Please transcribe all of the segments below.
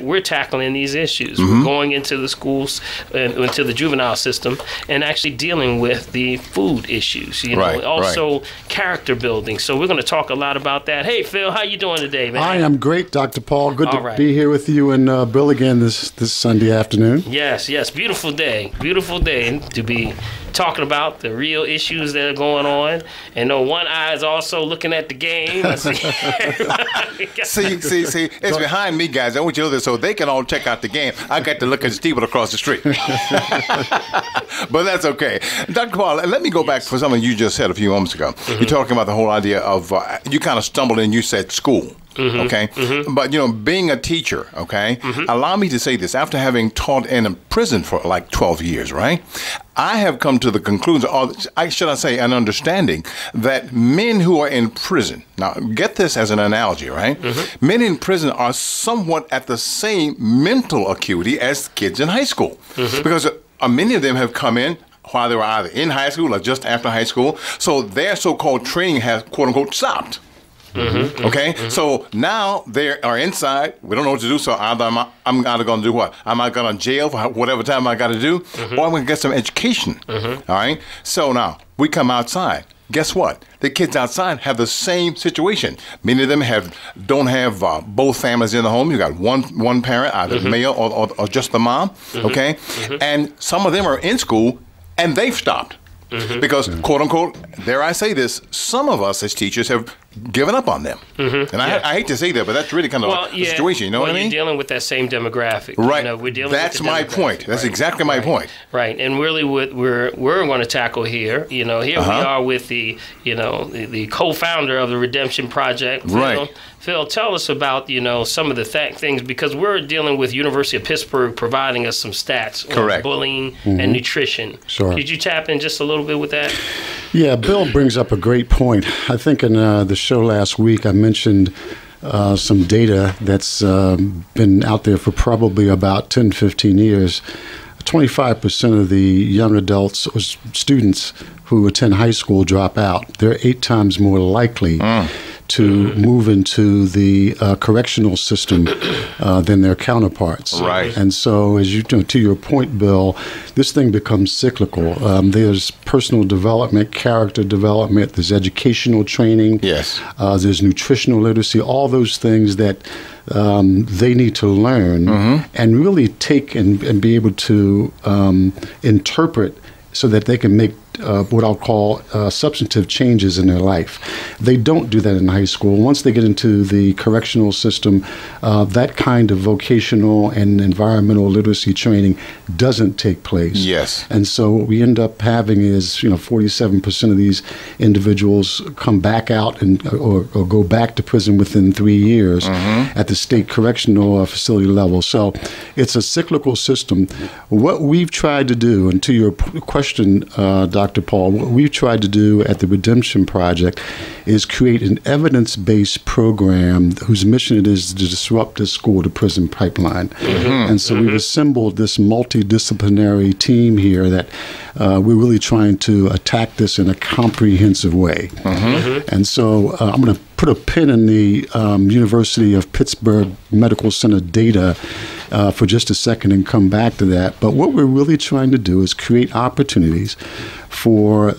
we're tackling these issues. We're going into the schools, into the juvenile system, and actually dealing with the food issues. You know, also character building. So we're going to talk a lot about that. Hey, Phil, how you doing today, man? I am great, Dr. Paul. Good to be here with you and Bill again this Sunday afternoon. Yes, beautiful day to be talking about the real issues that are going on. And one eye is also looking at the game. see, it's behind me, guys. I want you to know this so they can all check out the game. I got to look at Steve across the street. But that's okay. Dr. Paul, let me go back for something you just said a few moments ago. You're talking about the whole idea of, you kind of stumbled in, you said school. Okay, but being a teacher, okay, allow me to say this. After having taught in a prison for like 12 years, right, I have come to the conclusion, or should I say, an understanding that men who are in prison, now get this as an analogy, right? Men in prison are somewhat at the same mental acuity as kids in high school, because many of them have come in while they were either in high school or just after high school, so their so-called training has, quote unquote, stopped. Okay, so now they are inside. We don't know what to do. So either I'm either going to do what? Am I going to jail for whatever time I got to do, or I'm going to get some education? All right. So now we come outside. Guess what? The kids outside have the same situation. Many of them don't have both families in the home. You got one parent, either male or just the mom. Okay, and some of them are in school and they've stopped. Because, quote unquote, dare I say this, some of us as teachers have given up on them. And I hate to say that, but that's really kind of the situation, you know what I mean? You're dealing with that same demographic. Right. We're dealing that's with the my point. That's exactly my point. Right. And really what we're going to tackle here, here we are with the co-founder of the Redemption Project, Phil. Right. Phil, tell us about, some of the things, because we're dealing with University of Pittsburgh providing us some stats on bullying and nutrition. Sure. Could you tap in just a little bit with that? Yeah, Bill brings up a great point. I think in the show last week I mentioned some data that's been out there for probably about 10, 15 years. 25% of the young adults or students who attend high school drop out. They're 8 times more likely to move into the correctional system than their counterparts. Right. And so, as to your point, Bill, this thing becomes cyclical. There's personal development, character development, there's educational training. Yes. There's nutritional literacy, all those things that they need to learn and really take and be able to interpret so that they can make what I'll call substantive changes in their life. They don't do that in high school. Once they get into the correctional system, that kind of vocational and environmental literacy training doesn't take place. Yes. And so what we end up having is, 47% of these individuals come back out or go back to prison within 3 years at the state correctional facility level. So it's a cyclical system. What we've tried to do, and to your question, Dr. Paul, what we've tried to do at the Redemption Project is create an evidence-based program whose mission it is to disrupt the school-to-prison pipeline. And so we've assembled this multidisciplinary team here that we're really trying to attack this in a comprehensive way. And so I'm going to put a pin in the University of Pittsburgh Medical Center data for just a second and come back to that. But what we're really trying to do is create opportunities for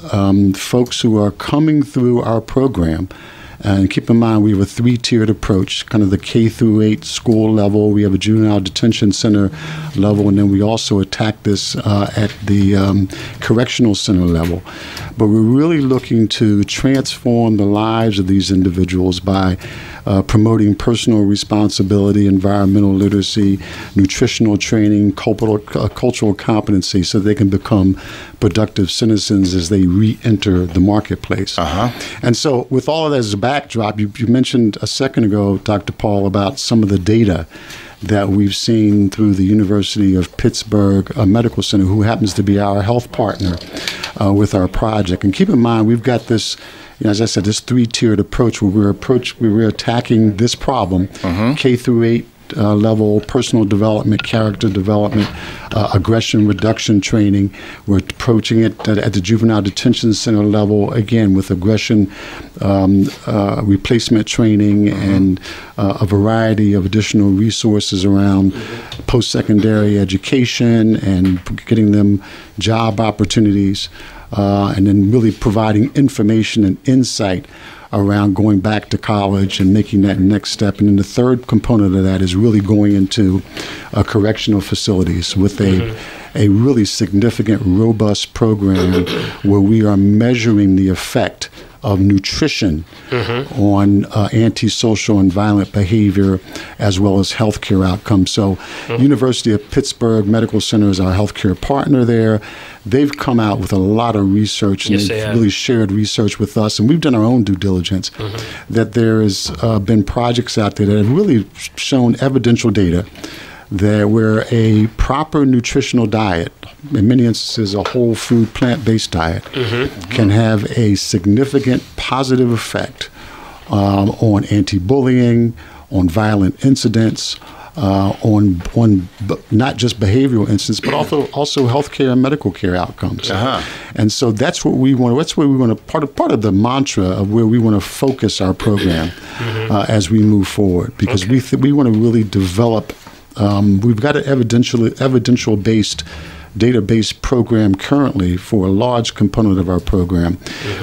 folks who are coming through our program. And keep in mind, we have a 3-tiered approach, kind of the K through 8 school level. We have a juvenile detention center level, and then we also attack this at the correctional center level. But we're really looking to transform the lives of these individuals by promoting personal responsibility, environmental literacy, nutritional training, cultural competency, so they can become productive citizens as they re-enter the marketplace. And so with all of that as a backdrop, you mentioned a second ago, Dr. Paul, about some of the data that we've seen through the University of Pittsburgh Medical Center, who happens to be our health partner with our project. And keep in mind, we've got this, as I said, this 3-tiered approach where we're attacking this problem, K through 8, level personal development, character development, aggression reduction training. We're approaching it at the juvenile detention center level, again, with aggression replacement training and a variety of additional resources around post-secondary education and getting them job opportunities, and then really providing information and insight around going back to college and making that next step. And then the third component of that is really going into correctional facilities with a really significant, robust program where we are measuring the effect of nutrition on antisocial and violent behavior, as well as healthcare outcomes. So University of Pittsburgh Medical Center is our healthcare partner there. They've come out with a lot of research, and they've really shared research with us, and we've done our own due diligence, that there has been projects out there that have really shown evidential data that where a proper nutritional diet, in many instances a whole food plant-based diet, can have a significant positive effect on anti-bullying, on violent incidents, on not just behavioral incidents, but also healthcare and medical care outcomes. And so that's what we want. That's where we want to part of the mantra of where we want to focus our program as we move forward, because we want to really develop. We've got an evidential-based database program currently for a large component of our program,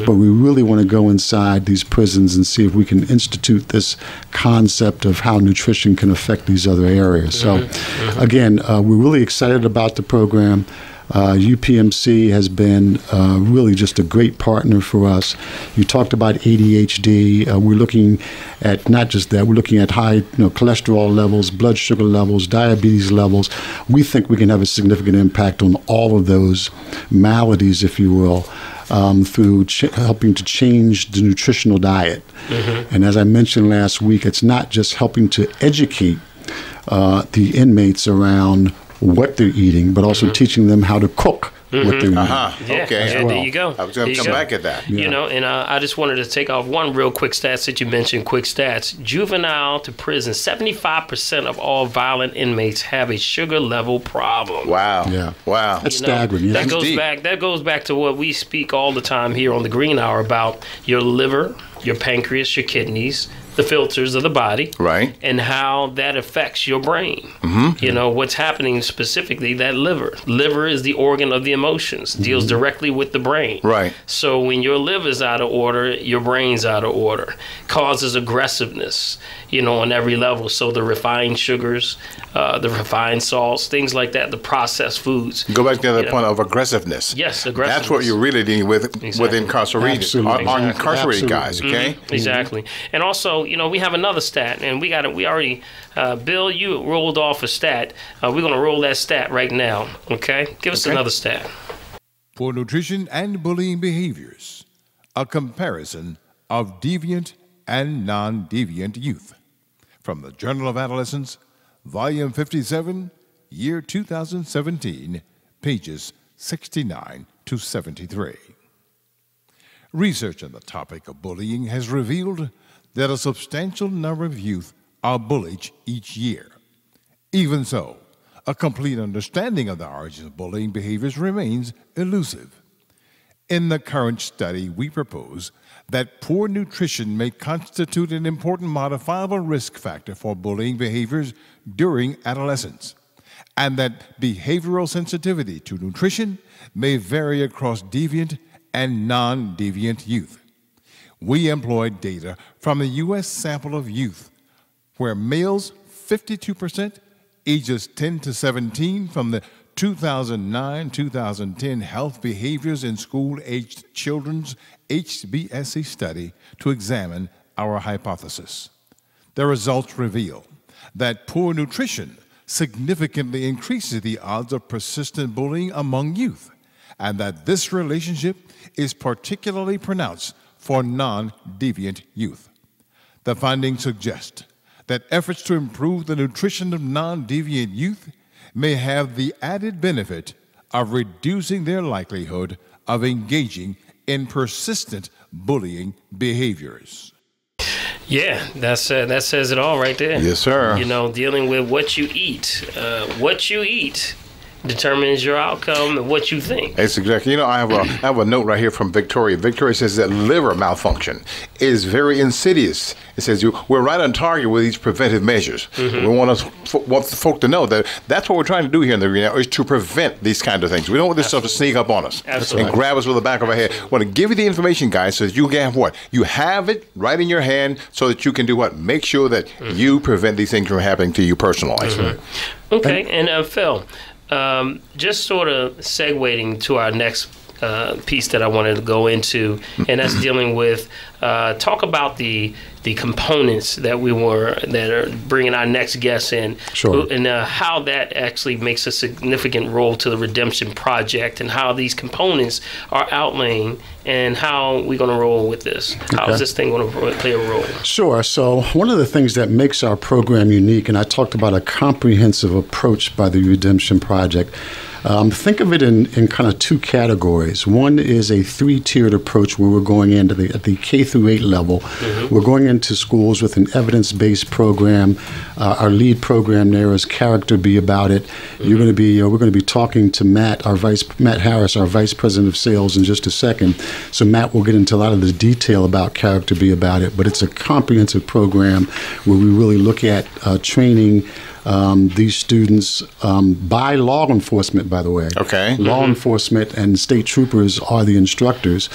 but we really want to go inside these prisons and see if we can institute this concept of how nutrition can affect these other areas. So, again, we're really excited about the program. UPMC has been really just a great partner for us. You talked about ADHD. We're looking at not just that. We're looking at high cholesterol levels, blood sugar levels, diabetes levels. We think we can have a significant impact on all of those maladies, if you will, through helping to change the nutritional diet. And as I mentioned last week, it's not just helping to educate the inmates around what they're eating, but also teaching them how to cook what they're eating. Okay. Well. There you go. I was going to come back at that. You know, and I just wanted to take off one real quick stats that you mentioned, quick stats. Juvenile to prison, 75% of all violent inmates have a sugar level problem. Wow. Yeah. Wow. That's staggering. That goes back to what we speak all the time here on the Green Hour about your liver, your pancreas, your kidneys, the filters of the body, right, and how that affects your brain. You know, what's happening specifically, that liver is the organ of the emotions, deals directly with the brain. Right. So when your liver's out of order, your brain's out of order, causes aggressiveness, you know, on every level. So the refined sugars, the refined salts, things like that, the processed foods. Go back to the point of aggressiveness. Yes, aggressiveness. That's what you're really dealing with with incarcerated guys, okay? Exactly. And also, you know, we have another stat, and we already, Bill, you rolled off a stat. We're going to roll that stat right now, okay? Give us another stat. For nutrition and bullying behaviors, a comparison of deviant and non-deviant youth. From the Journal of Adolescence, Volume 57, Year 2017, pages 69 to 73. Research on the topic of bullying has revealed that a substantial number of youth are bullied each year. Even so, a complete understanding of the origins of bullying behaviors remains elusive. In the current study, we propose that poor nutrition may constitute an important modifiable risk factor for bullying behaviors during adolescence, and that behavioral sensitivity to nutrition may vary across deviant and non-deviant youth. We employed data from a U.S. sample of youth, where males 52%, ages 10 to 17, from the 2009-2010 Health Behaviors in School-Aged Children's HBSC study to examine our hypothesis. The results reveal that poor nutrition significantly increases the odds of persistent bullying among youth, and that this relationship is particularly pronounced for non-deviant youth. The findings suggest that efforts to improve the nutrition of non-deviant youth may have the added benefit of reducing their likelihood of engaging in persistent bullying behaviors. Yeah, that says it all right there. Yes, sir. You know, dealing with what you eat. What you eat determines your outcome and what you think. That's exactly. You know, I have a note right here from Victoria. Victoria says that liver malfunction is very insidious. It says we're right on target with these preventive measures. We want folk to know that that's what we're trying to do here in the arena, is to prevent these kind of things. We don't want this stuff to sneak up on us and grab us with the back of our head. We want to give you the information, guys, so that you can have what? You have it right in your hand so that you can do what? Make sure that you prevent these things from happening to you personally. Okay, and Phil, just sort of segueing to our next piece that I wanted to go into, and that's dealing with talk about the components that are bringing our next guest in, and how that actually makes a significant role to the Redemption Project, and how these components are outlaying, and how we're going to roll with this. How is this thing going to play a role? Sure. So one of the things that makes our program unique, and I talked about a comprehensive approach by the Redemption Project. Think of it in kind of two categories. One is a three-tiered approach where we're going into at the K through 8 level. We're going into schools with an evidence-based program. Our lead program there is Character Be About It. We're going to be talking to Matt Harris, our Vice President of Sales, in just a second. So Matt will get into a lot of the detail about Character Be About It, but it's a comprehensive program where we really look at training these students by law enforcement, by the way. Okay. Law enforcement and state troopers are the instructors,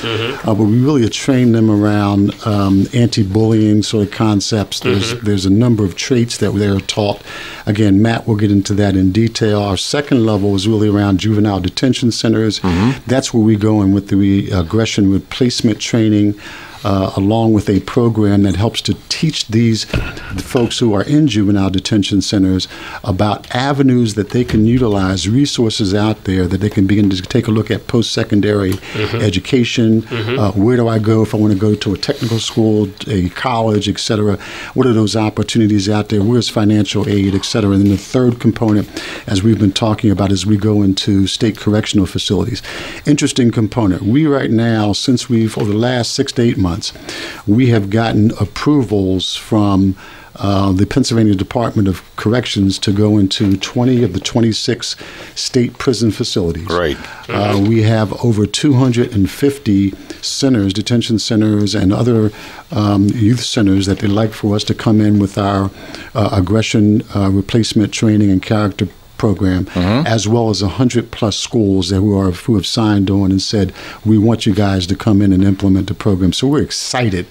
but we really train them around anti-bullying sort of concepts. There's a number of traits that they're taught. Again, Matt will get into that in detail. Our second level is really around juvenile detention centers. That's where we go in with the aggression replacement training. Along with a program that helps to teach the folks who are in juvenile detention centers about avenues that they can utilize, resources out there that they can begin to take a look at post-secondary education. Where do I go if I want to go to a technical school, a college, et cetera? What are those opportunities out there? Where's financial aid, et cetera? And then the third component, as we've been talking about, is we go into state correctional facilities. Interesting component. We right now, since over the last 6 to 8 months, we have gotten approvals from the Pennsylvania Department of Corrections to go into 20 of the 26 state prison facilities. Right. We have over 250 centers, detention centers, and other youth centers that they'd like for us to come in with our aggression replacement training and character program, as well as 100+ schools who have signed on and said, we want you guys to come in and implement the program. So we're excited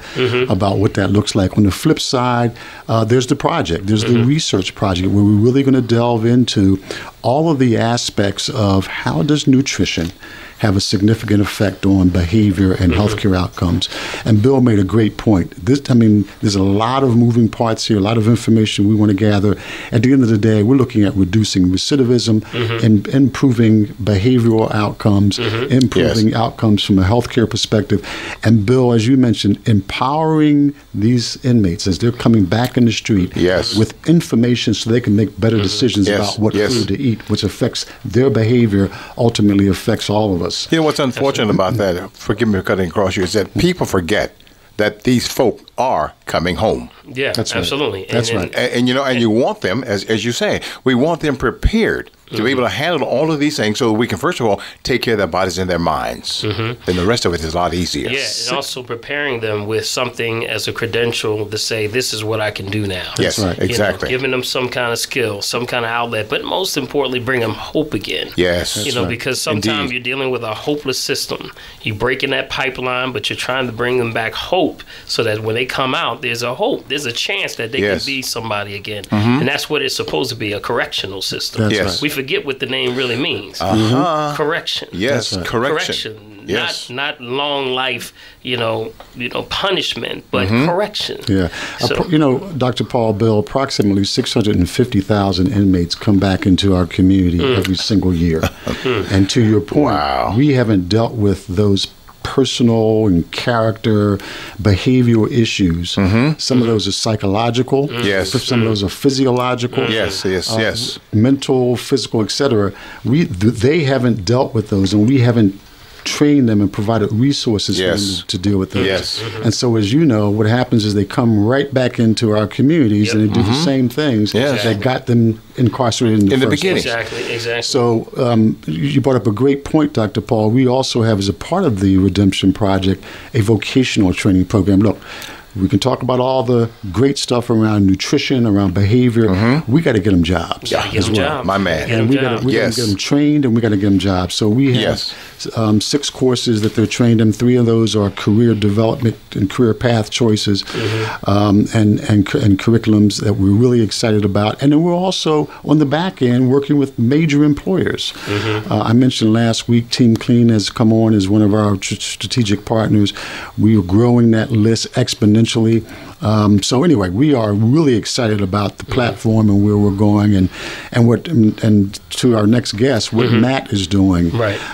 about what that looks like. On the flip side, there's the project. There's the research project where we're really going to delve into all of the aspects of how does nutrition have a significant effect on behavior and healthcare outcomes. And Bill made a great point. There's a lot of moving parts here, a lot of information we want to gather. At the end of the day, we're looking at reducing recidivism and improving behavioral outcomes, improving outcomes from a healthcare perspective. And Bill, as you mentioned, empowering these inmates as they're coming back in the street with information so they can make better decisions about what food to eat, which affects their behavior, ultimately affects all of us. You know what's unfortunate about that, forgive me for cutting across you, is that people forget that these folk are coming home. Yeah, that's absolutely. Right. That's right. And you want them, as you say, we want them prepared to be able to handle all of these things so that we can, first of all, take care of their bodies and their minds. Then the rest of it is a lot easier. Yeah, and also preparing them with something as a credential to say, this is what I can do now. Yes, right. Exactly. Giving them some kind of skill, some kind of outlet, but most importantly, bring them hope again. Yes. Because sometimes you're dealing with a hopeless system. You're breaking that pipeline, but you're trying to bring them back hope so that when they come out, there's a hope. There's a chance that they can be somebody again. And that's what it's supposed to be, a correctional system. That's We forget what the name really means. Correction. Yes, correction. Yes. Not long life, punishment, but correction. Yeah. So, Dr. Paul, Bill, approximately 650,000 inmates come back into our community every single year. And to your point, we haven't dealt with those personal and character, behavioral issues. Some of those are psychological. Some of those are physiological. Yes. Mental, physical, etc. They haven't dealt with those, and we haven't trained them and provided resources for them to deal with those. Yes. And so, as you know, what happens is they come right back into our communities and they do the same things that got them incarcerated in the first beginning. Exactly. So you brought up a great point, Dr. Paul. We also have, as a part of the Redemption Project, a vocational training program. Look, we can talk about all the great stuff around nutrition, around behavior. We got to get them jobs as well. My man. And we got to get them trained, and we got to get them jobs. So we have 6 courses that they're trained in. 3 of those are career development and career path choices, and curriculums that we're really excited about. And then we're also on the back end working with major employers. I mentioned last week, Team Clean has come on as one of our strategic partners. We are growing that list exponentially. So anyway, we are really excited about the platform and where we're going, and to our next guest, what Matt is doing,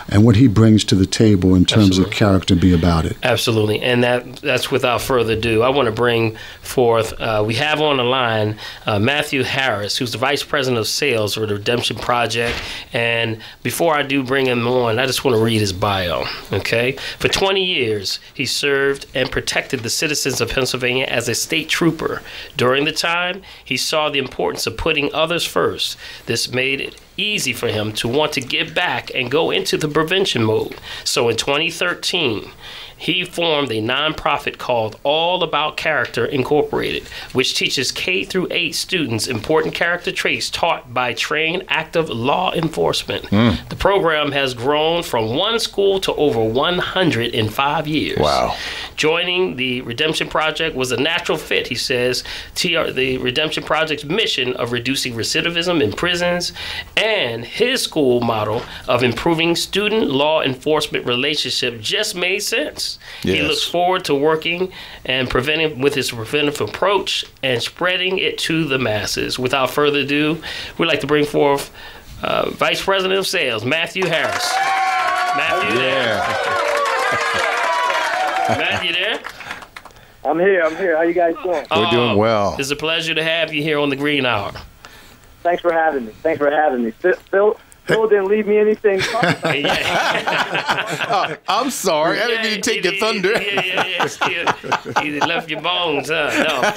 and what he brings to the table in terms of character be about it. Absolutely, and that's without further ado. I want to bring forth. We have on the line Matthew Harris, who's the Vice President of Sales for the Redemption Project. And before I do bring him on, I just want to read his bio. Okay, for 20 years, he served and protected the citizens of Pennsylvania as a state trooper. During the time, he saw the importance of putting others first. This made it easy for him to want to give back and go into the prevention mode. So in 2013, he formed a nonprofit called All About Character Incorporated, which teaches K through 8 students important character traits taught by trained active law enforcement. The program has grown from 1 school to over 100 in 5 years. Wow. Joining the Redemption Project was a natural fit, he says. The Redemption Project's mission of reducing recidivism in prisons and his school model of improving student law enforcement relationship just made sense. Yes. He looks forward to working and preventing with his preventive approach and spreading it to the masses. Without further ado, we'd like to bring forth Vice President of Sales, Matthew Harris. Matthew, there? Matt, you there? I'm here. How you guys doing? We're doing well. It's a pleasure to have you here on the Green Hour. Thanks for having me. Phil didn't leave me anything. I'm sorry. I didn't mean to take your thunder. He left your bones, huh? No.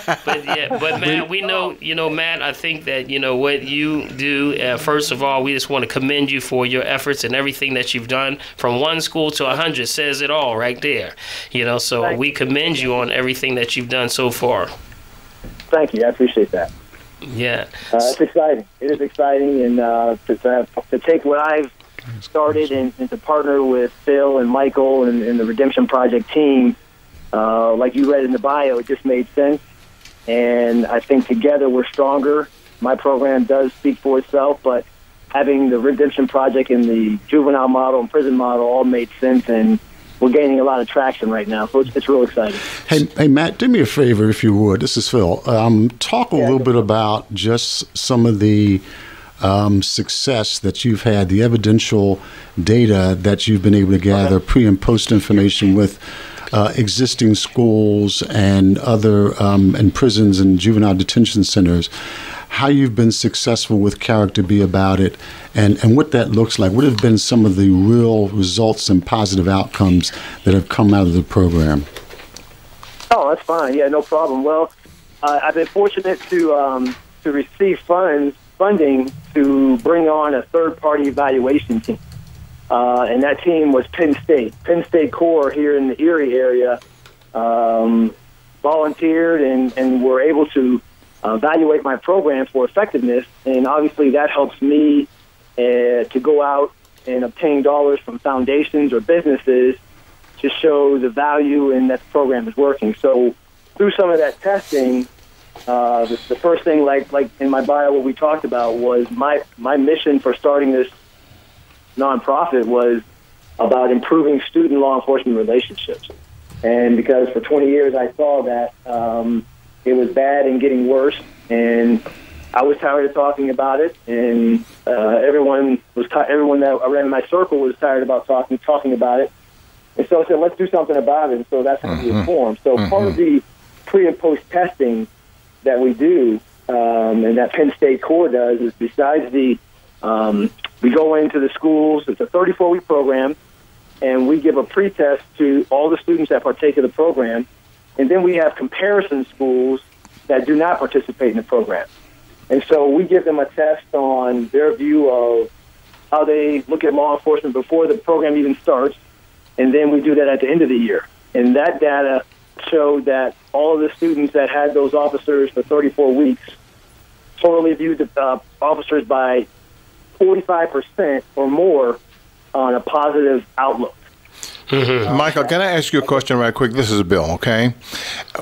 But Matt, we know, Matt, I think that, what you do, first of all, we just want to commend you for your efforts and everything that you've done. From 1 school to 100 says it all right there. So we commend you on everything that you've done so far. Thank you. I appreciate that. Yeah. It's exciting. It is exciting, and to take what I've started and to partner with Phil and Michael and the Redemption Project team, like you read in the bio, it just made sense. And I think together we're stronger. My program does speak for itself, but having the Redemption Project and the juvenile model and prison model all made sense, and we're gaining a lot of traction right now, so it's real exciting. Hey, Matt, do me a favor, if you would. This is Phil. Talk a little bit about just some of the success that you've had, the evidential data that you've been able to gather, pre- and post-information with existing schools and other and prisons and juvenile detention centers, how you've been successful with Character Be About It, and what that looks like. What have been some of the real results and positive outcomes that have come out of the program? Oh, that's fine. Yeah, no problem. Well, I've been fortunate to receive funding to bring on a third-party evaluation team. And that team was Penn State Core here in the Erie area, volunteered and were able to evaluate my program for effectiveness, and obviously that helps me to go out and obtain dollars from foundations or businesses to show the value in that the program is working. So through some of that testing, the first thing, like in my bio, what we talked about was my mission for starting this nonprofit was about improving student law enforcement relationships. And because for 20 years I saw that it was bad and getting worse, and I was tired of talking about it, and everyone that around my circle was tired about talking about it. And so I said, let's do something about it. And so that's how we were formed. So part of the pre and post testing that we do, and that Penn State Core does, is besides we go into the schools. It's a 34-week program. and we give a pretest to all the students that partake of the program. And then we have comparison schools that do not participate in the program. And so we give them a test on their view of how they look at law enforcement before the program even starts, and then we do that at the end of the year. And that data showed that all of the students that had those officers for 34 weeks totally viewed the officers by 45% or more on a positive outlook. Michael, can I ask you a question right quick? This is Bill, okay?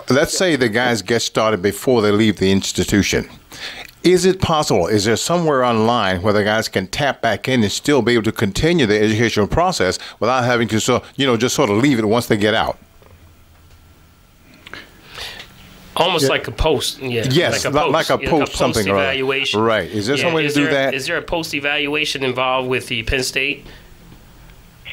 Let's say the guys get started before they leave the institution. Is it possible, is there somewhere online where the guys can tap back in and still be able to continue the educational process without having to, just sort of leave it once they get out? Almost like a post, Yes, like a post something. Evaluation. Right. Is there some way to do that? Is there a post-evaluation involved with the Penn State?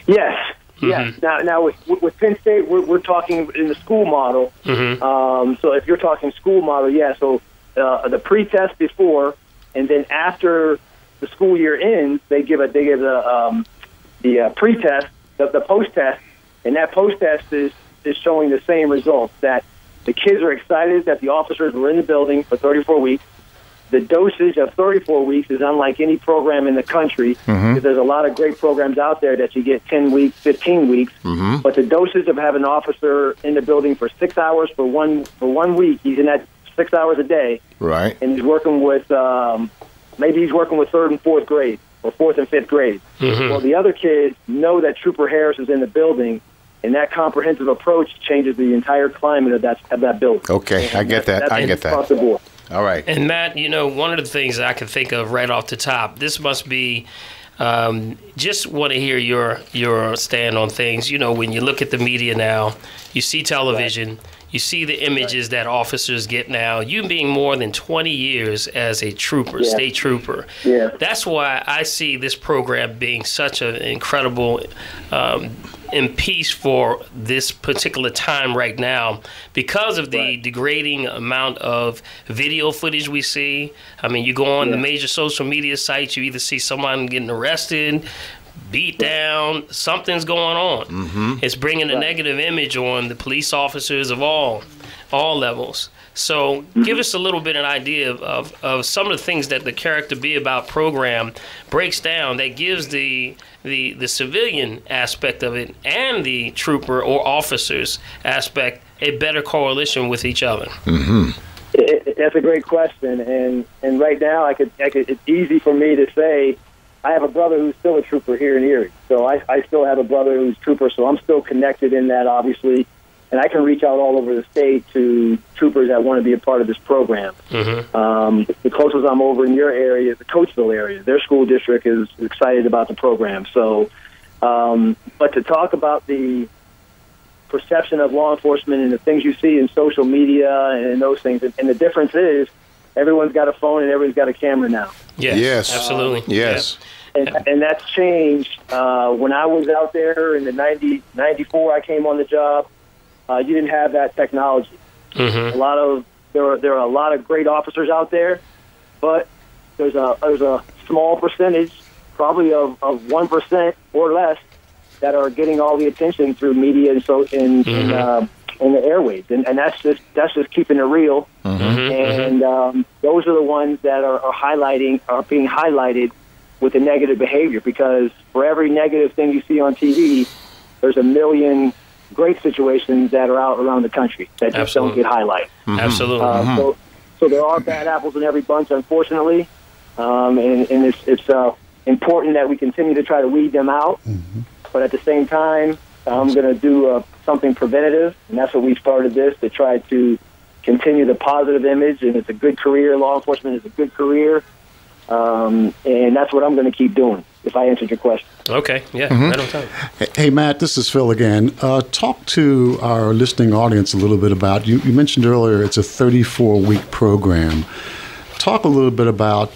Yes. Yes. Now with Penn State, we're talking in the school model. So if you're talking school model, so the pretest before, and then after the school year ends, they give the pretest, the post test, and that post test is showing the same results, that the kids are excited that the officers were in the building for 34 weeks. The dosage of 34 weeks is unlike any program in the country. Because there's a lot of great programs out there that you get 10 weeks, 15 weeks. But the dosage of having an officer in the building for 6 hours for one week, he's in that 6 hours a day. Right. And he's working with, maybe he's working with 3rd and 4th grade or 4th and 5th grade. Well, the other kids know that Trooper Harris is in the building, and that comprehensive approach changes the entire climate of that building. Okay, I get that. I get that. Across the board. All right. And Matt, one of the things that I can think of right off the top, this must be, just want to hear your stand on things. When you look at the media now, you see television, you see the images that officers get now. You being more than 20 years as a trooper, state trooper. That's why I see this program being such an incredible in piece for this particular time right now, because of the degrading amount of video footage we see. I mean, you go on the major social media sites, you either see someone getting arrested, beat down, something's going on. It's bringing a negative image on the police officers of all levels. So give us a little bit of an idea of some of the things that the Character Be About program breaks down, that gives the civilian aspect of it and the trooper or officers aspect a better correlation with each other. That's a great question, and right now it's easy for me to say I have a brother who's still a trooper here in Erie. So I still have a brother who's a trooper, so I'm still connected in that, obviously. And I can reach out all over the state to troopers that want to be a part of this program. The closest I'm over in your area is the Coatesville area. Their school district is excited about the program. So, but to talk about the perception of law enforcement and the things you see in social media and those things, and the difference is everyone's got a phone and everyone's got a camera now. Yes, absolutely. Yes. And that's changed. When I was out there in the 94, I came on the job. You didn't have that technology. There are a lot of great officers out there, but there's a small percentage, probably of 1% or less, that are getting all the attention through media and in the airwaves, and that's just keeping it real. And those are the ones that are being highlighted with the negative behavior, because for every negative thing you see on TV, there's a million great situations that are out around the country that just don't get highlighted. Absolutely. So there are bad apples in every bunch, unfortunately, and it's important that we continue to try to weed them out. But at the same time, I'm going to do something preventative, and that's what we started this, to try to continue the positive image. And it's a good career. Law enforcement is a good career, and that's what I'm going to keep doing, if I answered your question. Okay, right on time. Hey, Matt, this is Phil again. Talk to our listening audience a little bit about, you mentioned earlier it's a 34-week program. Talk a little bit about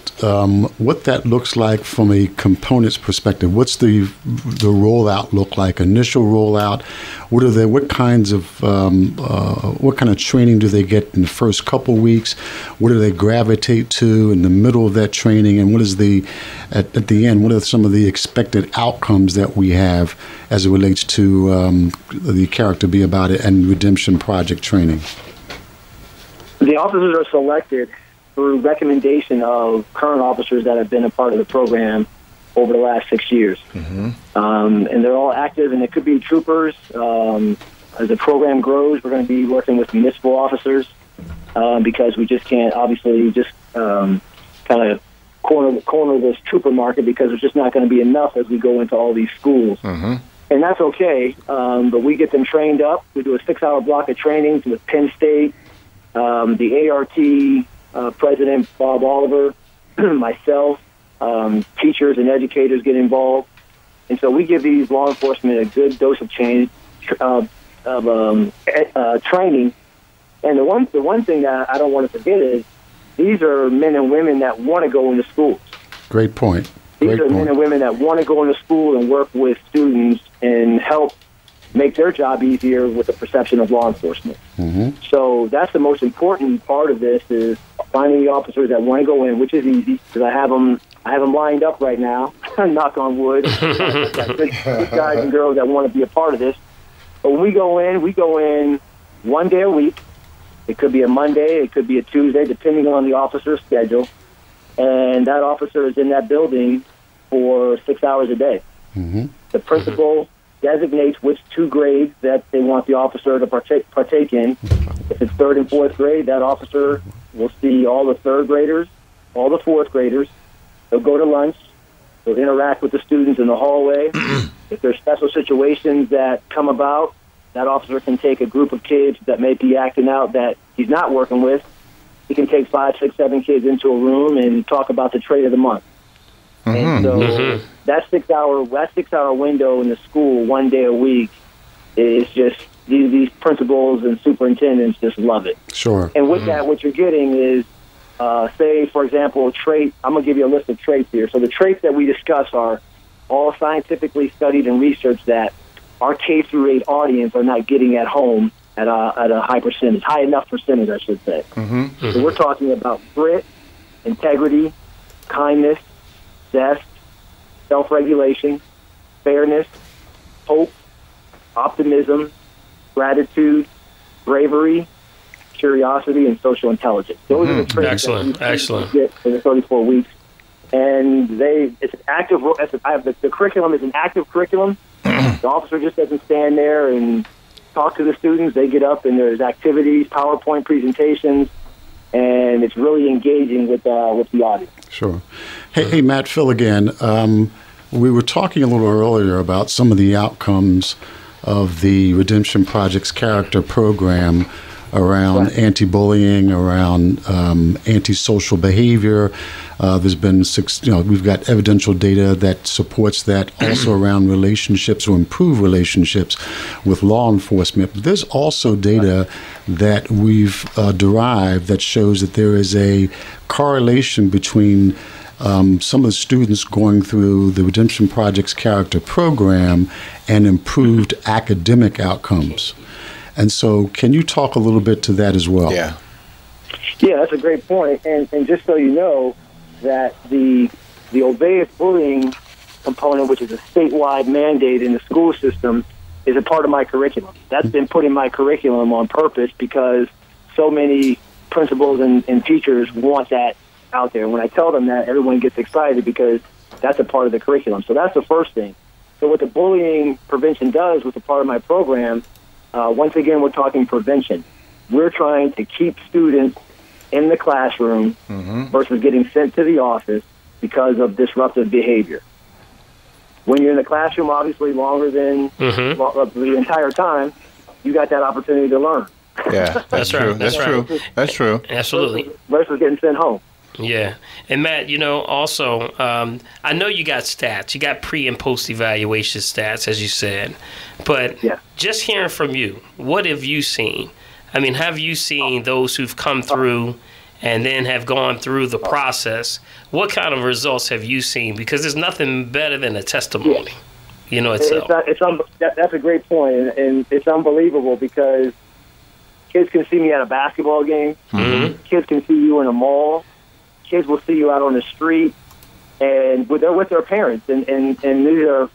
what that looks like from a components perspective. What's the rollout look like? Initial rollout. What kind of training do they get in the first couple weeks? What do they gravitate to in the middle of that training? And what is at the end? What are some of the expected outcomes that we have as it relates to the Character Be About It and Redemption Project training? The officers are selected through recommendation of current officers that have been a part of the program over the last 6 years. And they're all active, and it could be troopers. As the program grows, we're going to be working with municipal officers because we just can't obviously just kind of corner this trooper market because there's just not going to be enough as we go into all these schools. And that's okay, but we get them trained up. We do a 6-hour block of trainings with Penn State, the ART president, Bob Oliver, myself, teachers and educators get involved. And so we give these law enforcement a good dose of training. And the one thing that I don't want to forget is these are men and women that want to go into schools. Great point. These are men and women that want to go into school and work with students and help make their job easier with the perception of law enforcement. So that's the most important part of this is finding the officers that want to go in, which is easy because I have them lined up right now, knock on wood. Got good guys and girls that want to be a part of this. But when we go in 1 day a week. It could be a Monday, it could be a Tuesday, depending on the officer's schedule. And that officer is in that building for 6 hours a day. The principal designates which 2 grades that they want the officer to partake in. If it's 3rd and 4th grade, that officer will see all the 3rd graders, all the 4th graders. They'll go to lunch. They'll interact with the students in the hallway. If there's special situations that come about, that officer can take a group of kids that may be acting out that he's not working with. He can take 5, 6, 7 kids into a room and talk about the trait of the month. And so that 6-hour window in the school 1 day a week is just these principals and superintendents just love it. Sure. And with that, what you're getting is, say, for example, a trait. I'm going to give you a list of traits here. So the traits that we discuss are all scientifically studied and researched that our K-8 audience are not getting at home at a high enough percentage, I should say. So we're talking about grit, integrity, kindness, zest, self-regulation, fairness, hope, optimism, gratitude, bravery, curiosity, and social intelligence. Those are the traits that we get in the 34 weeks. And it's an active. The curriculum is an active curriculum. The officer just doesn't stand there and talk to the students. They get up and there's activities, PowerPoint presentations, and it's really engaging with the audience. Sure. Hey, Matt, Phil again. We were talking a little earlier about some of the outcomes of the Redemption Project's character program around anti-bullying, around antisocial behavior. There's been we've got evidential data that supports that, also around relationships or improve relationships with law enforcement. But there's also data that we've derived that shows that there is a correlation between some of the students going through the Redemption Project's character program and improved academic outcomes. And so can you talk a little bit to that as well? Yeah, that's a great point. And just so you know, that the Obey Bullying component, which is a statewide mandate in the school system, is a part of my curriculum. That's been put in my curriculum on purpose because so many principals and teachers want that out there. When I tell them that, everyone gets excited because that's a part of the curriculum. So that's the first thing. So what the bullying prevention does with a part of my program, once again, we're talking prevention. We're trying to keep students in the classroom versus getting sent to the office because of disruptive behavior. When you're in the classroom, obviously, longer than the entire time, you got that opportunity to learn. Yeah, that's true. That's true. That's true. Absolutely. Versus getting sent home. Yeah. And Matt, also, I know you got stats. You got pre and post evaluation stats, as you said. But just hearing from you, what have you seen? I mean, have you seen those who've come through and then have gone through the process, what kind of results have you seen? Because there's nothing better than a testimony, itself. That's a great point, and it's unbelievable because kids can see me at a basketball game. Mm-hmm. Kids can see you in a mall. Kids will see you out on the street, and they're with their parents. And these are,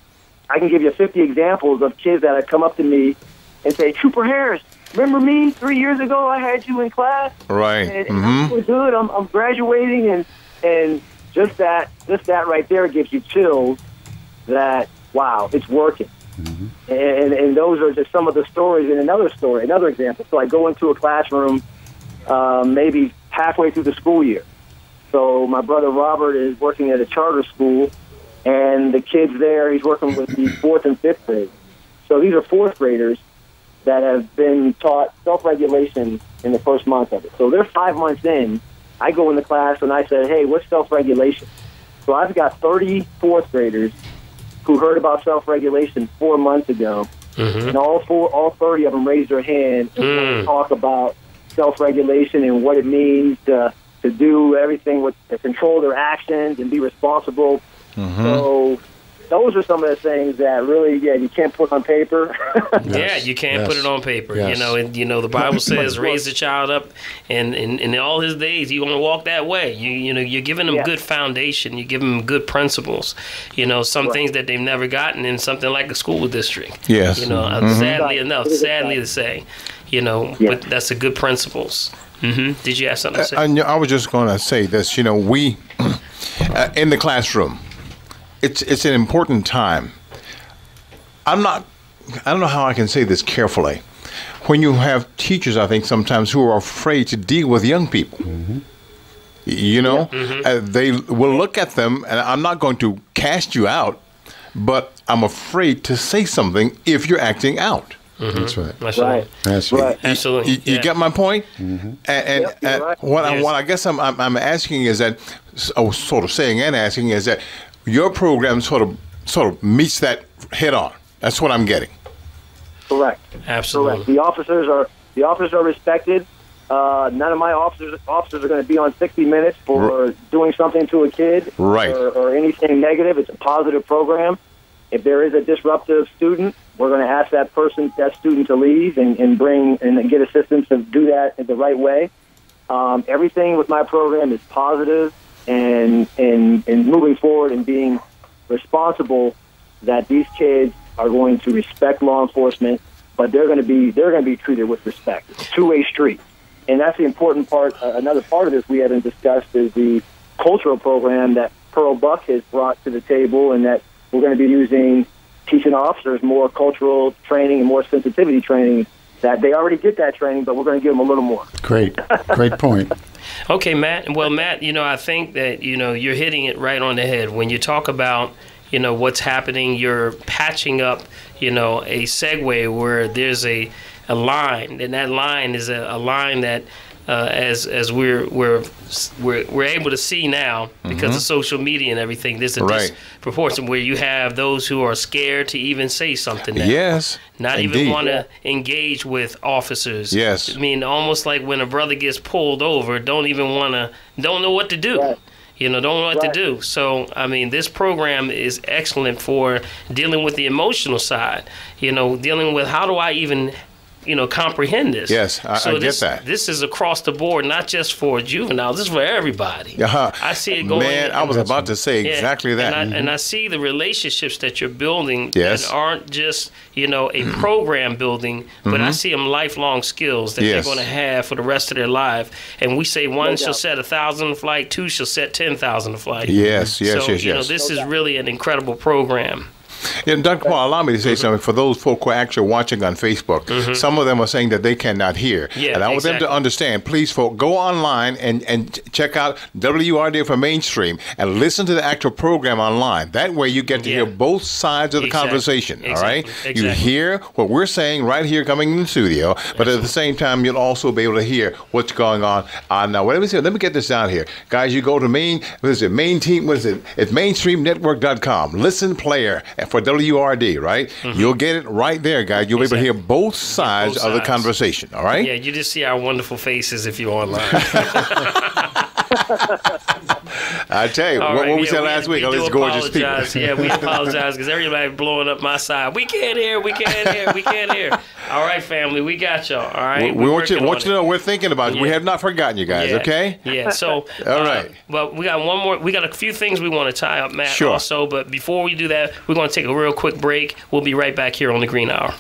I can give you 50 examples of kids that have come up to me and say, Trooper Harris, remember me 3 years ago? I had you in class. Right. And I'm so good. I'm graduating, and just that right there gives you chills that, wow, it's working. Mm-hmm. And those are just some of the stories. And another example. So I go into a classroom maybe halfway through the school year. So my brother Robert is working at a charter school, and the kids there, he's working with the 4th and 5th grade. So these are 4th graders that have been taught self-regulation in the first month of it. So they're 5 months in. I go in the class and I say, hey, what's self-regulation? So I've got 30 4th graders who heard about self-regulation 4 months ago, and all 30 of them raised their hand and talk about self-regulation and what it means to do everything to control their actions and be responsible. Mm-hmm. So those are some of the things that really, you can't put on paper. Yeah, you can't put it on paper. Yes. The Bible says, raise the child up, and in all his days, you're going to walk that way. You're giving them good foundation. You're giving them good principles. Some things that they've never gotten in something like a school district. Yes. Sadly to say, but that's the good principles. Mm-hmm. Did you have something to say? I was just going to say this. We in the classroom, it's an important time. I don't know how I can say this carefully. When you have teachers, I think sometimes who are afraid to deal with young people. Mm-hmm. They will look at them, and I'm not going to cast you out, but I'm afraid to say something if you're acting out. Mm-hmm. That's right. That's right. Absolutely. You get my point? Mm-hmm. And what I guess I'm asking is that, sort of saying and asking is that your program sort of meets that head on. That's what I'm getting. Correct. Absolutely. Correct. The officers are respected. None of my officers are going to be on 60 Minutes for doing something to a kid, right, or anything negative. It's a positive program. If there is a disruptive student, we're going to ask that student to leave and get assistance to do that in the right way. Everything with my program is positive and moving forward and being responsible, that these kids are going to respect law enforcement, but they're going to be treated with respect. It's a two-way street. And that's the important part. Another part of this we haven't discussed is the cultural program that Pearl Buck has brought to the table, and that we're going to be teaching officers more cultural training and more sensitivity training. That they already get that training, but we're going to give them a little more. Great point. Okay, Matt. Well, Matt, I think that, you're hitting it right on the head. When you talk about, what's happening, you're patching up, a segue where there's a line, and that line is a line that as we're able to see now because of social media and everything. There's a disproportion where you have those who are scared to even say something now. Yes. Not indeed. Even want to engage with officers. Yes. I mean, almost like when a brother gets pulled over, don't know what to do. Right. Don't know what to do. So, I mean, this program is excellent for dealing with the emotional side, dealing with how do I even comprehend this. Yes, I get that. This is across the board, not just for juveniles. This is for everybody. I see it going. Man, I was about to say exactly that. And I see the relationships that you're building that aren't just, a program building, but I see them lifelong skills that they're going to have for the rest of their life. And we say one shall set 1,000 aflight, two shall set 10,000 aflight. Yes. This is really an incredible program. Dr. Paul, allow me to say something. For those folk who are actually watching on Facebook, some of them are saying that they cannot hear. And I want them to understand, please, folk, go online and check out WRDA for Mainstream and listen to the actual program online. That way you get to hear both sides of the conversation, all right? Exactly. You hear what we're saying right here coming in the studio, but at the same time, you'll also be able to hear what's going on. Now, let me get this down here. Guys, you go to it's mainstreamnetwork.com. Listen player for for WRD, right? You'll get it right there, guys. You'll be able to hear both sides of the conversation, all right? Yeah, you just see our wonderful faces if you're online. I tell you, what we said last week, all these gorgeous people. Yeah, we apologize because everybody blowing up my side. We can't hear. All right, family, we got y'all. All right, we want you to know we're thinking about you. We have not forgotten you guys. Okay. Yeah. So. All right. But we got one more. We got a few things we want to tie up, Matt. Sure. Also, but before we do that, we're going to take a real quick break. We'll be right back here on the Green Hour.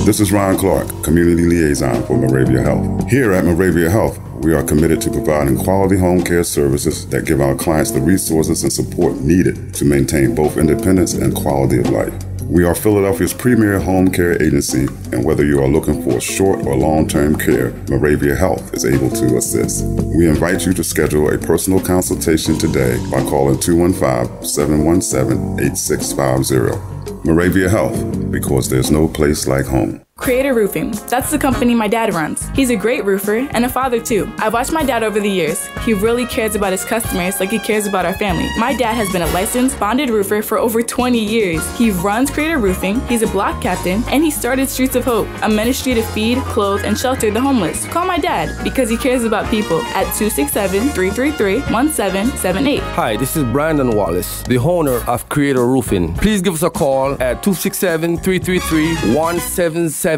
This is Ron Clark, Community Liaison for Moravia Health. Here at Moravia Health, we are committed to providing quality home care services that give our clients the resources and support needed to maintain both independence and quality of life. We are Philadelphia's premier home care agency, and whether you are looking for short or long-term care, Moravia Health is able to assist. We invite you to schedule a personal consultation today by calling 215-717-8650. Moravia Health, because there's no place like home. Creator Roofing. That's the company my dad runs. He's a great roofer and a father too. I've watched my dad over the years. He really cares about his customers like he cares about our family. My dad has been a licensed, bonded roofer for over 20 years. He runs Creator Roofing, he's a block captain, and he started Streets of Hope, a ministry to feed, clothe, and shelter the homeless. Call my dad because he cares about people at 267-333-1778. Hi, this is Brandon Wallace, the owner of Creator Roofing. Please give us a call at 267-333-1778.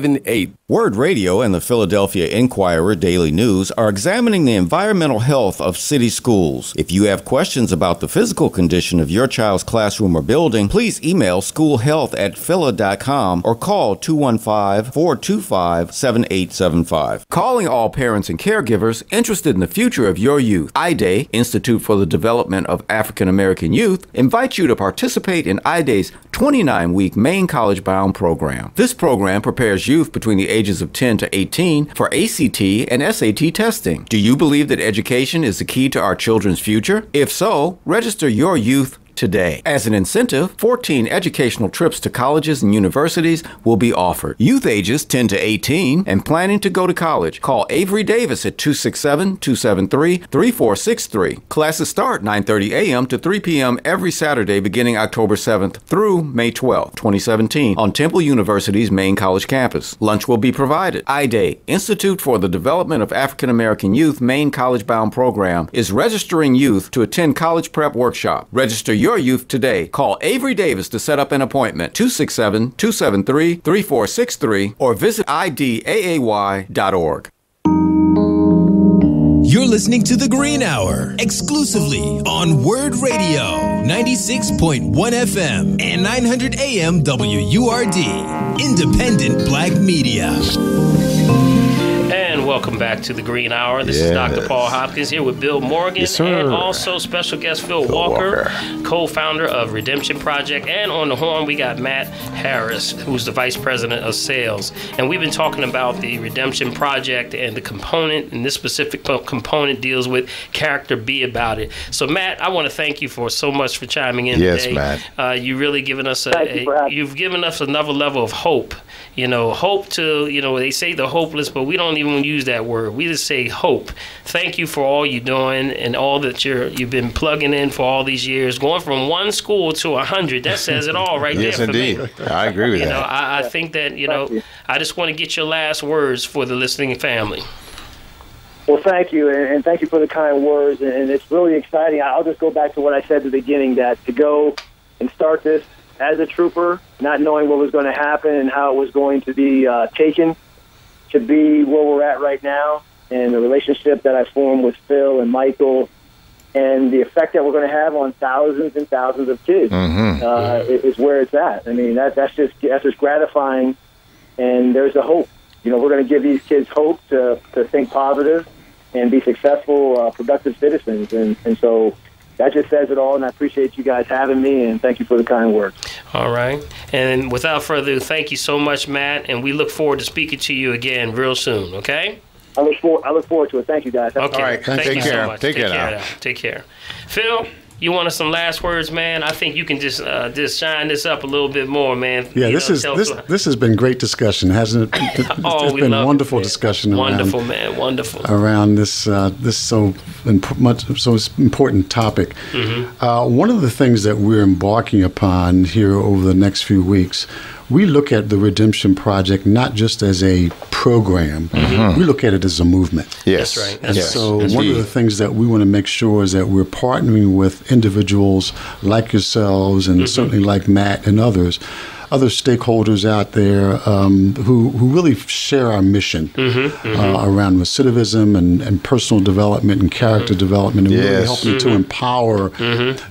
Word Radio and the Philadelphia Inquirer Daily News are examining the environmental health of city schools. If you have questions about the physical condition of your child's classroom or building, please email schoolhealth@phila.com or call 215-425-7875. Calling all parents and caregivers interested in the future of your youth. IDAY, Institute for the Development of African American Youth, invites you to participate in IDAY's 29-week Maine College Bound program. This program prepares youth between the ages of 10 to 18 for ACT and SAT testing. Do you believe that education is the key to our children's future? If so, register your youth today. As an incentive, 14 educational trips to colleges and universities will be offered. Youth ages 10 to 18 and planning to go to college, call Avery Davis at 267-273-3463. Classes start 9:30 a.m. to 3 p.m. every Saturday beginning October 7th through May 12th, 2017 on Temple University's Maine College campus. Lunch will be provided. IDAY, Institute for the Development of African American Youth Maine College Bound program, is registering youth to attend college prep workshop. Register your youth today. Call Avery Davis to set up an appointment, 267-273-3463, or visit idaay.org. You're listening to The Green Hour, exclusively on Word Radio, 96.1 FM and 900 AM WURD, independent black media. And welcome back to the Green Hour. This is Dr. Paul Hopkins here with Bill Morgan and also special guest Phil Walker, co-founder of Redemption Project. And on the horn, we got Matt Harris, who's the vice president of sales. And we've been talking about the Redemption Project and the component, and this specific component deals with character be about it. So, Matt, I want to thank you for so much for chiming in today. Yes, Matt. You really given us you've given us another level of hope. You know, hope to, they say the hopeless, but we don't even use that word. We just say hope. Thank you for all you're doing and all that you've been plugging in for all these years. Going from one school to 100, that says it all right there for me. Yes, indeed. I agree with that. I think that, I just want to get your last words for the listening family. Well, thank you, and thank you for the kind words, and it's really exciting. I'll just go back to what I said at the beginning, that to go and start this as a trooper, not knowing what was going to happen and how it was going to be taken, to be where we're at right now, and the relationship that I formed with Phil and Michael, and the effect that we're going to have on thousands and thousands of kids is where it's at. I mean, that's just gratifying, and there's a hope. We're going to give these kids hope to think positive and be successful, productive citizens, and so that just says it all, and I appreciate you guys having me, and thank you for the kind words. All right. And without further ado, thank you so much, Matt, and we look forward to speaking to you again real soon, okay? I look forward to it. Thank you, guys. Okay. All right. Thank you care. so much. Take care now. Take care. Phil, you want some last words, man? I think you can just shine this up a little bit more, man. Yeah, this has been great discussion, hasn't it? It's been wonderful discussion. Wonderful, man. Wonderful. Around this so important topic. One of the things that we're embarking upon here over the next few weeks, we look at the Redemption Project not just as a program, we look at it as a movement. Yes. That's right. And so one of the things that we want to make sure is that we're partnering with individuals like yourselves and certainly like Matt and others, other stakeholders out there who really share our mission around recidivism and personal development and character development, and really helping to empower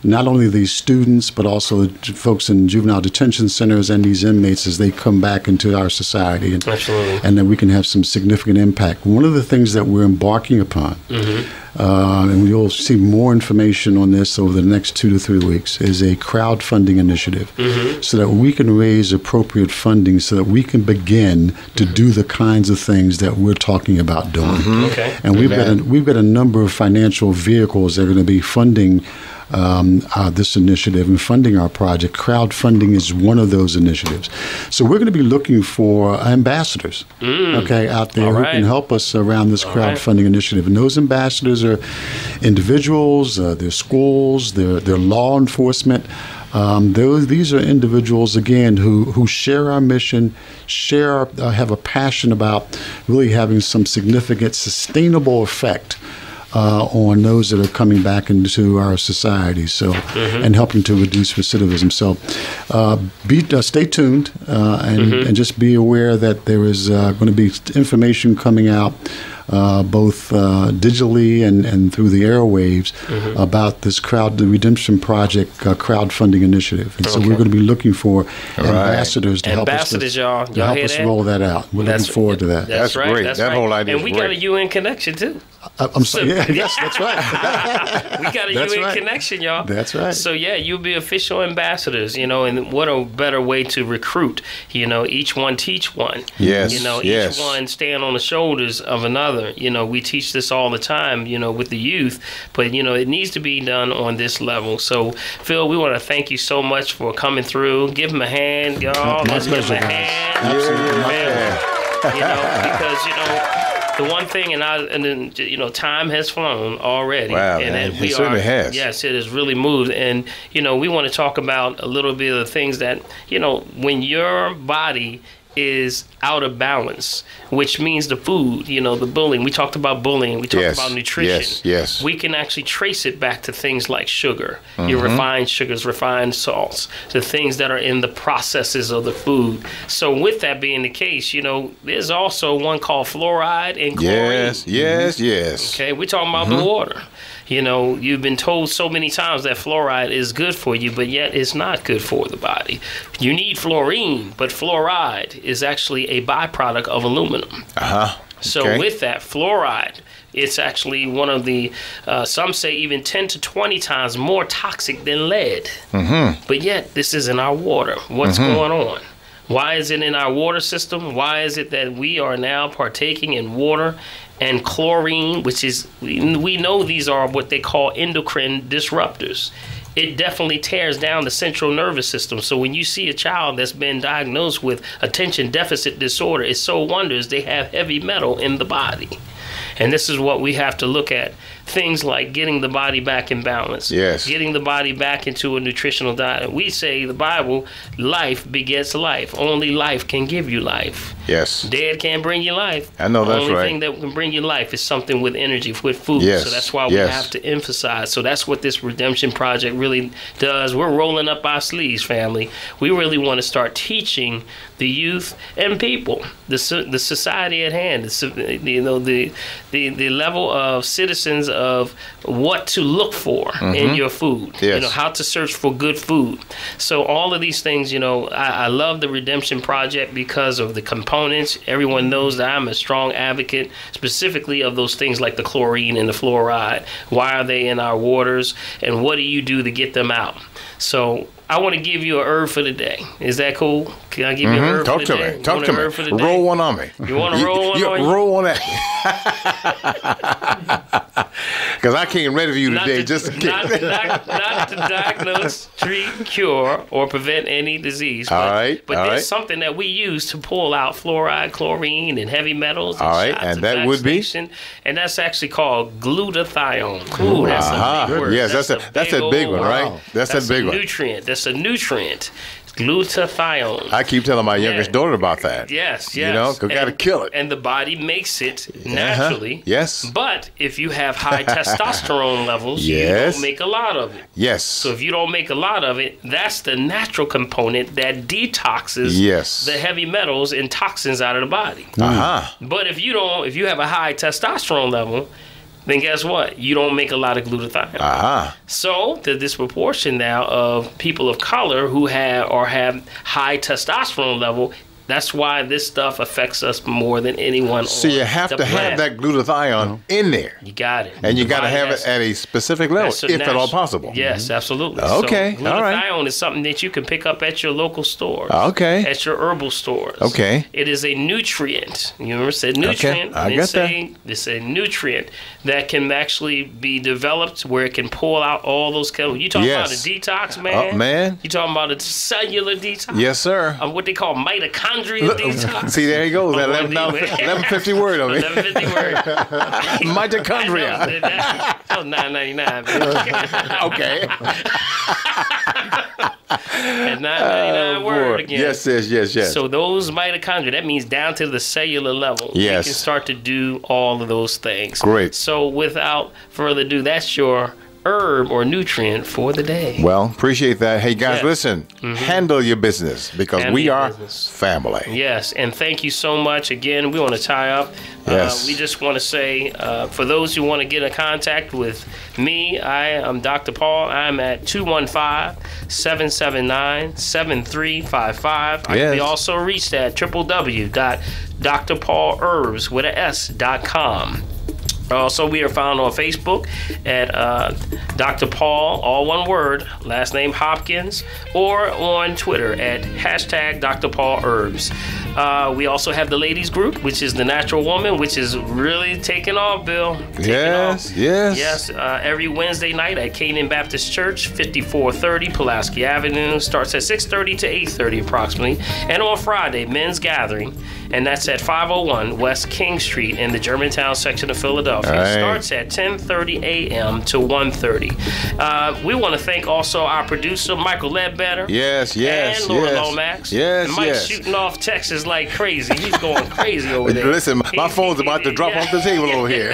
not only these students but also the folks in juvenile detention centers and these inmates as they come back into our society, and that we can have some significant impact. One of the things that we're embarking upon, and you'll see more information on this over the next 2 to 3 weeks, is a crowdfunding initiative so that we can raise appropriate funding so that we can begin to do the kinds of things that we're talking about doing. And we've got a number of financial vehicles that are going to be funding this initiative and funding our project. Crowdfunding is one of those initiatives. So we're going to be looking for ambassadors, out there who can help us around this crowdfunding initiative. And those ambassadors are individuals, they're schools, they're law enforcement. These are individuals, again, who share our mission, have a passion about really having some significant, sustainable effect on those that are coming back into our society, and helping to reduce recidivism. So stay tuned and just be aware that there is going to be information coming out both digitally and through the airwaves about this the Redemption Project crowdfunding initiative. And so we're going to be looking for ambassadors to help us roll that out. We're looking forward to that. That's great. That whole idea is great. And we got a UN connection, too. I'm sorry. Yes, that's right. We got a UN connection, y'all. That's right. So, you'll be official ambassadors, and what a better way to recruit. Each one teach one. Yes. Each one stand on the shoulders of another. We teach this all the time, with the youth, but, it needs to be done on this level. So, Phil, we want to thank you so much for coming through. Give him a hand, y'all. Let's give him a hand. Absolutely. Because, the one thing, time has flown already. Wow, and it certainly has. Yes, it has really moved. And, we want to talk about a little bit of the things that, when your body is out of balance, which means the food, the bullying. We talked about bullying. We talked about nutrition. Yes. We can actually trace it back to things like sugar, your refined sugars, refined salts, the things that are in the processes of the food. So with that being the case, there's also one called fluoride and chlorine. Yes. Okay, we're talking about the water. You've been told so many times that fluoride is good for you, but yet it's not good for the body. You need fluorine, but fluoride is actually a byproduct of aluminum. So with that, fluoride, it's actually one of the, some say even 10 to 20 times more toxic than lead. But yet, this is in our water. What's going on? Why is it in our water system? Why is it that we are now partaking in water and chlorine, which is, we know these are what they call endocrine disruptors. It definitely tears down the central nervous system. So when you see a child that's been diagnosed with attention deficit disorder, it so wonders they have heavy metal in the body. And this is what we have to look at. Things like getting the body back in balance. Yes. Getting the body back into a nutritional diet. We say the Bible, life begets life. Only life can give you life. Yes. Dead can't bring you life. I know that's right. The only thing that can bring you life is something with energy, with food. Yes. So that's why we have to emphasize. So that's what this Redemption Project really does. We're rolling up our sleeves, family. We really want to start teaching the youth and people, the society at hand, the level of citizens of what to look for in your food, how to search for good food. So all of these things, I love the Redemption Project because of the components. Everyone knows that I'm a strong advocate specifically of those things like the chlorine and the fluoride. Why are they in our waters, and what do you do to get them out? So I want to give you an herb for the day. Is that cool? Can I give you an herb for the day? Talk to me. Roll one on me. You want to roll one on me? Roll one at Because I came ready for you today, just in case. Not to diagnose, treat, cure, or prevent any disease. But there's something that we use to pull out fluoride, chlorine, and heavy metals. And that would be? And that's actually called glutathione. Ooh, that's a big word. Yes, that's a big one, right? That's a big one. That's a nutrient. Glutathione. I keep telling my youngest daughter about that. Yes. You know, because got to kill it. And the body makes it naturally. Yes. But if you have high testosterone levels, you don't make a lot of it. Yes. So if you don't make a lot of it, that's the natural component that detoxes the heavy metals and toxins out of the body. But if you have a high testosterone level, then guess what? You don't make a lot of glutathione. So the disproportion now of people of color who have high testosterone level, that's why this stuff affects us more than anyone else. So you have to have that glutathione in there. You got it. And you got to have it at a specific level, if at all possible. Yes, absolutely. Okay, so glutathione is something that you can pick up at your local stores. At your herbal stores. It is a nutrient. You remember I said nutrient? I got that. It's a nutrient that can actually be developed where it can pull out all those chemicals. You talking about a detox, man? Man. You talking about a cellular detox? Yes, sir. What they call mitochondria detox. See, there he goes. That 1150 word of it. 1150 word. Mitochondria. That was $9.99. Okay. And $9.99 word again. Yes. So those mitochondria, that means down to the cellular level. Yes. You can start to do all of those things. Great. So without further ado, that's your herb or nutrient for the day. Well, appreciate that. Hey, guys, listen, handle your business because we are family. Yes, and thank you so much. Again, we want to tie up. We just want to say, for those who want to get in contact with me, I am Dr. Paul. I'm at 215-779-7355. I can be also reached at www.drpaulherbs.com. Also, we are found on Facebook at Dr. Paul, all one word, last name Hopkins, or on Twitter at # Dr. Paul Herbs. We also have the ladies group, which is the Natural Woman, which is really taking off, Bill. Yes. Every Wednesday night at Canaan Baptist Church, 5430 Pulaski Avenue. Starts at 6:30 to 8:30 approximately. And on Friday, men's gathering, and that's at 501 West King Street in the Germantown section of Philadelphia. It starts at 10:30 a.m. to 1:30. We want to thank also our producer, Michael Ledbetter. Yes. And Laura Lomax. Yes. Mike's shooting off Texas like crazy. He's going crazy over there. Listen, my phone's about to drop off the table over here.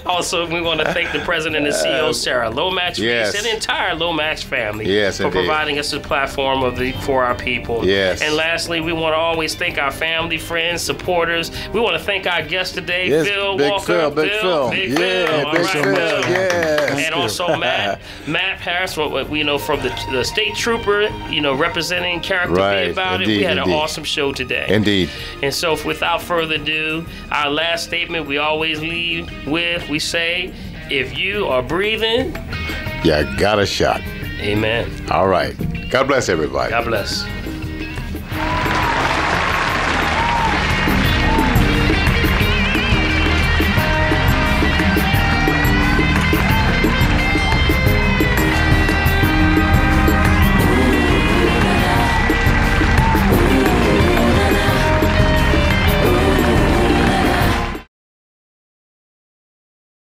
Also, we want to thank the president and CEO, Sarah Lomax, and the entire Lomax family for providing us a platform for our people. Yes. And lastly, we want to always thank our family, friends, supporters. We want to thank our guest today, Phil Walker. Big Phil. Yes. And also Matt Harris, from the state trooper, representing character being about it. We had an awesome show today. Indeed. And so without further ado, our last statement we always leave with, we say, if you are breathing, you got a shot. Amen. All right. God bless everybody. God bless.